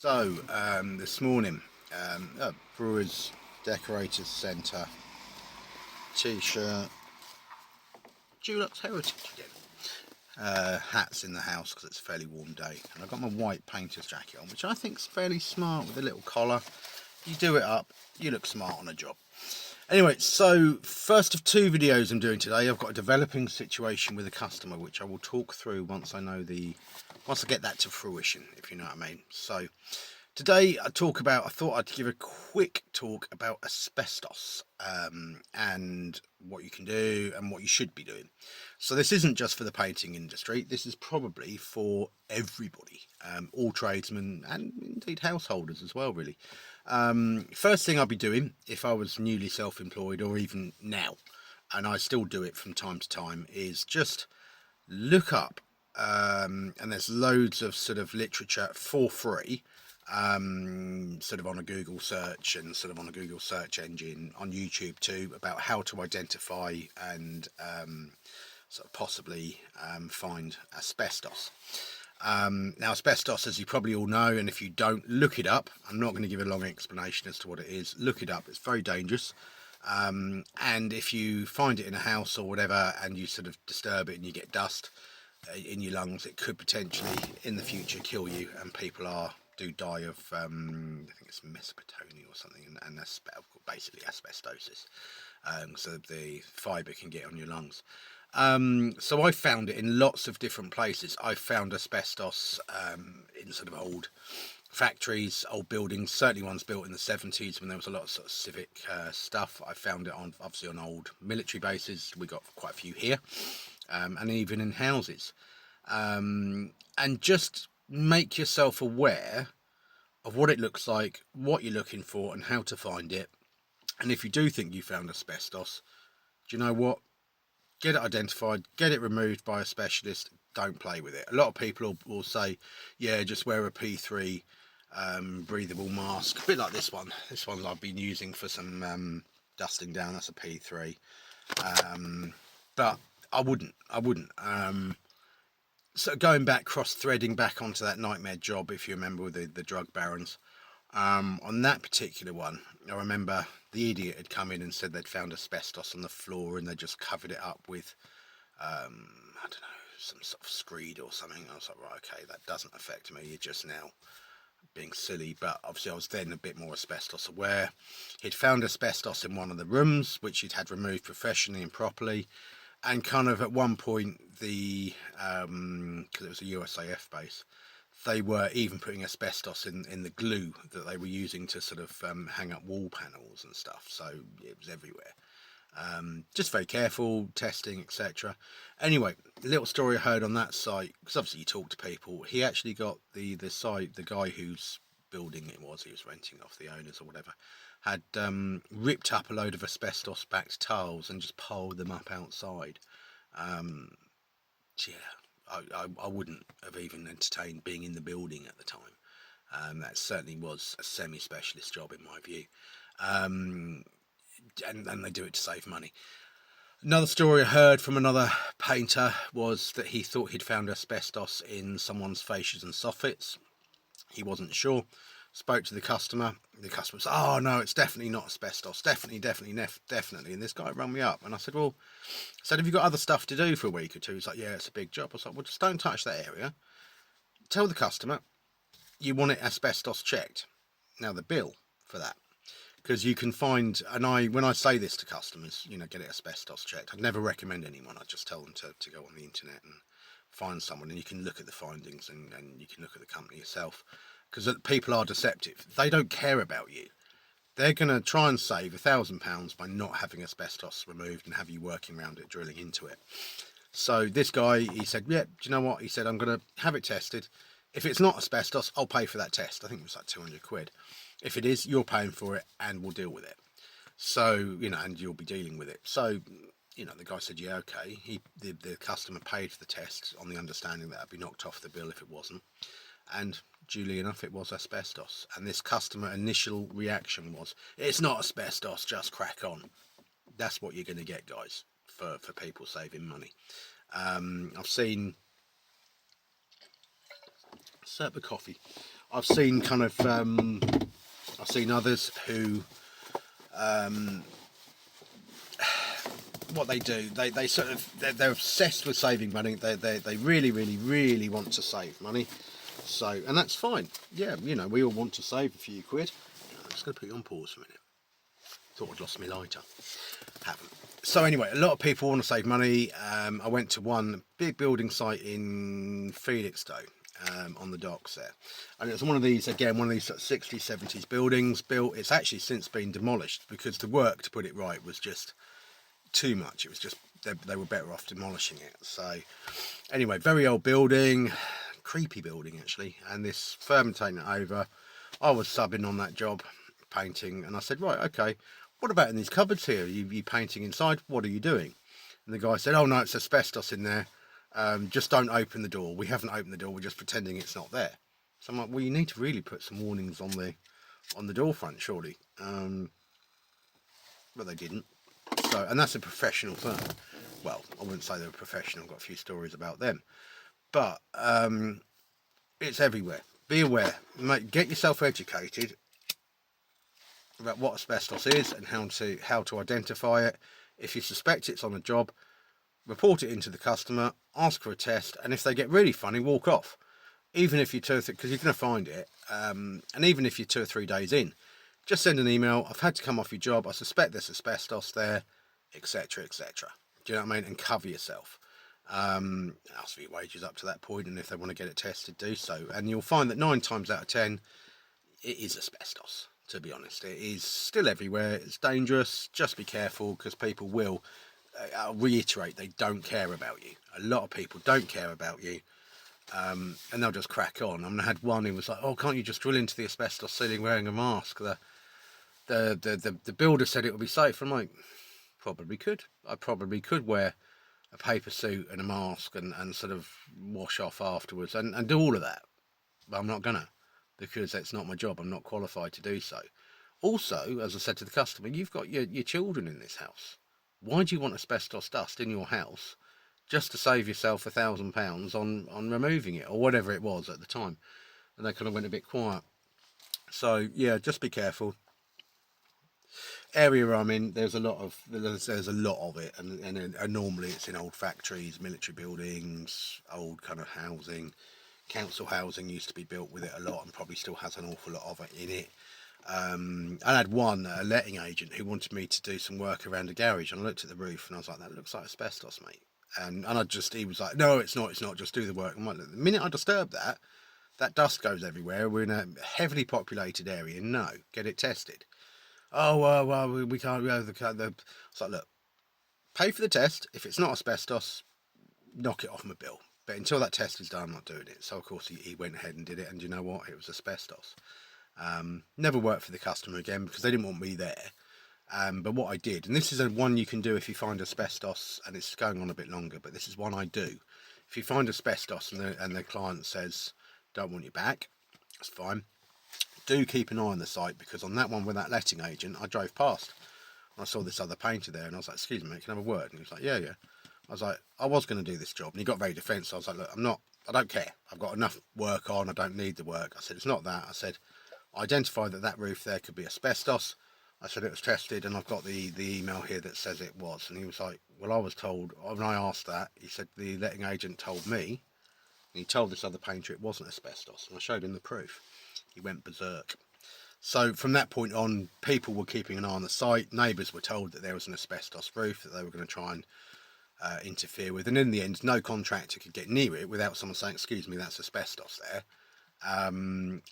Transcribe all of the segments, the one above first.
So, this morning, Brewers Decorators Centre t-shirt, Dulux Heritage again. Hats in the house because it's a fairly warm day, and I've got my white painter's jacket on, which I think is fairly smart with a little collar. You do it up, you look smart on a job. Anyway, so first of two videos I'm doing today, I've got a developing situation with a customer, which I will talk through once I get that to fruition, if you know what I mean. So today I thought I'd give a quick talk about asbestos and what you can do and what you should be doing. So this isn't just for the painting industry, this is probably for everybody, all tradesmen and indeed householders as well, really. First thing I'd be doing if I was newly self-employed, or even now, and I still do it from time to time, is just look up, and there's loads of sort of literature for free, sort of on a Google search and sort of on a Google search engine, on YouTube too, about how to identify and sort of possibly find asbestos. Now, asbestos, as you probably all know, and if you don't, look it up. I'm not going to give a long explanation as to what it is. Look it up. It's very dangerous. And if you find it in a house or whatever and you sort of disturb it and you get dust in your lungs, it could potentially in the future kill you, and people do die of I think it's Mesopotamia or something, and basically asbestosis. So the fibre can get on your lungs. So I found it in lots of different places. I found asbestos in sort of old factories, old buildings, certainly ones built in the 70s when there was a lot of sort of civic stuff. I found it obviously on old military bases. We got quite a few here, and even in houses. And just make yourself aware of what it looks like, what you're looking for, and how to find it. And if you do think you found asbestos, do you know what? Get it identified, get it removed by a specialist. Don't play with it. A lot of people will say, yeah, just wear a P3 breathable mask, a bit like this one. This one I've been using for some dusting down. That's a P3, but I wouldn't. So going back, cross-threading back onto that nightmare job, if you remember, with the drug barons, on that particular one, I remember the idiot had come in and said they'd found asbestos on the floor and they just covered it up with, I don't know, some sort of screed or something. I was like, right, okay, that doesn't affect me. You're just now being silly. But obviously I was then a bit more asbestos aware. He'd found asbestos in one of the rooms, which he'd had removed professionally and properly. And kind of at one point, because it was a USAF base, they were even putting asbestos in the glue that they were using to sort of hang up wall panels and stuff. So it was everywhere. Just very careful, testing, etc. Anyway, a little story I heard on that site, because obviously you talk to people. He actually got the guy whose building it was, he was renting off the owners or whatever, had ripped up a load of asbestos backed tiles and just piled them up outside. Yeah, I wouldn't have even entertained being in the building at the time. That certainly was a semi-specialist job in my view. And they do it to save money. Another story I heard from another painter was that he thought he'd found asbestos in someone's fascias and soffits. He wasn't sure. Spoke to the customer. The customer said, "Oh no, it's definitely not asbestos. Definitely." And this guy rang me up, and I said, "Well," I said, "have you got other stuff to do for a week or two?" He's like, "Yeah, it's a big job." I was like, "Well, just don't touch that area. Tell the customer you want it asbestos checked. Now the bill for that." Because you can find, and when I say this to customers, get it asbestos checked. I'd never recommend anyone. I just tell them to go on the internet and find someone, and you can look at the findings and you can look at the company yourself. Because people are deceptive. They don't care about you. They're going to try and save £1,000 by not having asbestos removed and have you working around it, drilling into it. So this guy, he said, "Yeah, do you know what?" He said, "I'm going to have it tested. If it's not asbestos, I'll pay for that test." I think it was like 200 quid. If it is, you're paying for it and we'll deal with it. So, and you'll be dealing with it. So, the guy said, "Yeah, okay." The customer paid for the test on the understanding that it'd be knocked off the bill if it wasn't. And duly enough, it was asbestos. And this customer initial reaction was, "It's not asbestos, just crack on." That's what you're going to get, guys, for people saving money. I've seen, serve the coffee. I've seen kind of I've seen others who what they do, they sort of they're obsessed with saving money. They really want to save money. So, and that's fine. Yeah, you know, we all want to save a few quid. I'm just going to put you on pause for a minute. Thought I'd lost my lighter. Haven't. So anyway, a lot of people want to save money. I went to one big building site in Felixstowe, on the docks there, and it was one of these, again, one of these sort of 60s, 70s buildings built. It's actually since been demolished because the work to put it right was just too much. It was just, they were better off demolishing it. So anyway, very old building, creepy building actually, and this firm had taken it over. I was subbing on that job, painting, and I said, right, okay, what about in these cupboards here? You painting inside? What are you doing? And the guy said, oh no, it's asbestos in there. Just don't open the door. We haven't opened the door. We're just pretending it's not there. So I'm like, well, you need to really put some warnings on the door front, surely. But they didn't. So, and that's a professional firm. Well, I wouldn't say they were professional. I've got a few stories about them. But it's everywhere. Be aware. Get yourself educated about what asbestos is and how to identify it. If you suspect it's on a job, report it into the customer, ask for a test, and if they get really funny, walk off. Even if you're because you're going to find it, and even if you're 2 or 3 days in, just send an email. I've had to come off your job. I suspect there's asbestos there, etc., etc. Do you know what I mean? And cover yourself. Ask for your wages up to that point, and if they want to get it tested, do so. And you'll find that 9 times out of 10, it is asbestos. To be honest, it is still everywhere. It's dangerous. Just be careful, because people will. I'll reiterate, they don't care about you. A lot of people don't care about you, and they'll just crack on. I mean, I had one who was like, "Oh, can't you just drill into the asbestos ceiling wearing a mask?" The builder said it would be safe. I'm like, probably could. I probably could wear a paper suit and a mask and sort of wash off afterwards and do all of that, but I'm not gonna, because that's not my job. I'm not qualified to do so. Also, as I said to the customer, you've got your children in this house. Why do you want asbestos dust in your house just to save yourself £1,000 on removing it, or whatever it was at the time? And they kind of went a bit quiet. So yeah, just be careful. Area I'm in, there's a lot of it, and normally it's in old factories, military buildings, old kind of housing. Council housing used to be built with it a lot, and probably still has an awful lot of it in it. I had a letting agent who wanted me to do some work around a garage, and I looked at the roof and I was like, that looks like asbestos, mate. And he was like, no, it's not, just do the work. I'm like, the minute I disturb that dust goes everywhere. We're in a heavily populated area. No, get it tested. Oh, well, we can't. It's like, look, pay for the test. If it's not asbestos, knock it off my bill. But until that test is done, I'm not doing it. So of course he went ahead and did it, and you know what? It was asbestos. Never worked for the customer again because they didn't want me there. But what I did, and this is one you can do if you find asbestos, and it's going on a bit longer, but this is one I do. If you find asbestos and the client says, don't want you back, that's fine. Do keep an eye on the site, because on that one with that letting agent, I drove past and I saw this other painter there, and I was like, excuse me, mate, can I have a word? And he was like, yeah. I was like, I was going to do this job, and he got very defensive. I was like, look, I don't care. I've got enough work on. I don't need the work. I said, it's not that. I said, I identified that roof there could be asbestos. I said it was tested, and I've got the email here that says it was. And he was like, well, I was told, when I asked that, he said the letting agent told me, and he told this other painter it wasn't asbestos, and I showed him the proof. He went berserk. So from that point on, people were keeping an eye on the site. Neighbours were told that there was an asbestos roof that they were going to try and interfere with, and in the end, no contractor could get near it without someone saying, excuse me, that's asbestos there. And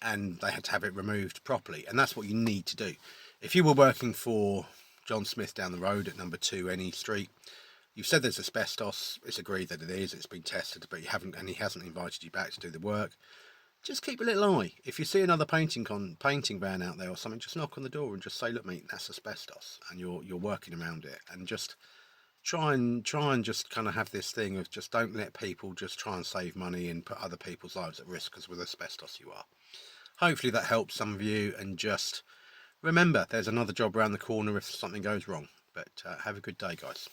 they had to have it removed properly, and that's what you need to do. If you were working for John Smith down the road at number 2 Any Street, you've said there's asbestos, it's agreed that it is, it's been tested, but he hasn't invited you back to do the work, just keep a little eye. If you see another painting van out there or something, just knock on the door and just say, look mate, that's asbestos, and you're working around it. And just try and just kind of have this thing of just don't let people just try and save money and put other people's lives at risk, because with asbestos you are. Hopefully that helps some of you, and just remember there's another job around the corner if something goes wrong. But have a good day, guys.